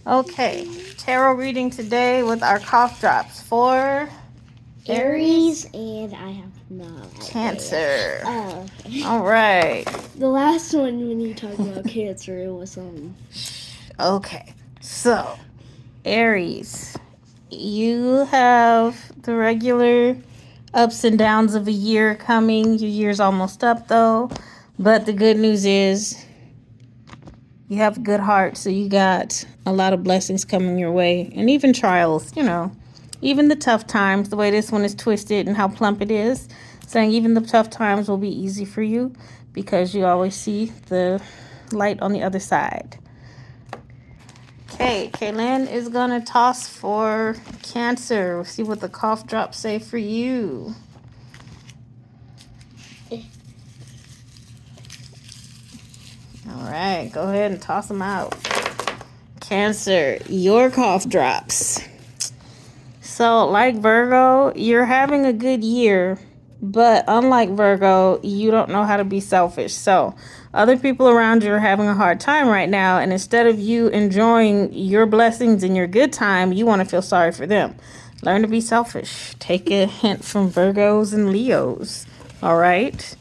Okay, tarot reading today with our cough drops for Aries, and I have no idea. Cancer. Oh, okay. All right. The last one when you talked about Cancer, it was Okay, so Aries, you have the regular ups and downs of a year coming. Your year's almost up though, but the good news is you have a good heart, so you got a lot of blessings coming your way, and even trials, even the tough times. The way this one is twisted and how plump it is, saying even the tough times will be easy for you because you always see the light on the other side. Okay, Kaylin is gonna toss for Cancer. We'll see what the cough drops say for you. All right, go ahead and toss them out. Cancer, your cough drops. So, like Virgo, you're having a good year, but unlike Virgo, you don't know how to be selfish. So, other people around you are having a hard time right now, and instead of you enjoying your blessings and your good time, you want to feel sorry for them. Learn to be selfish. Take a hint from Virgos and Leos. All right?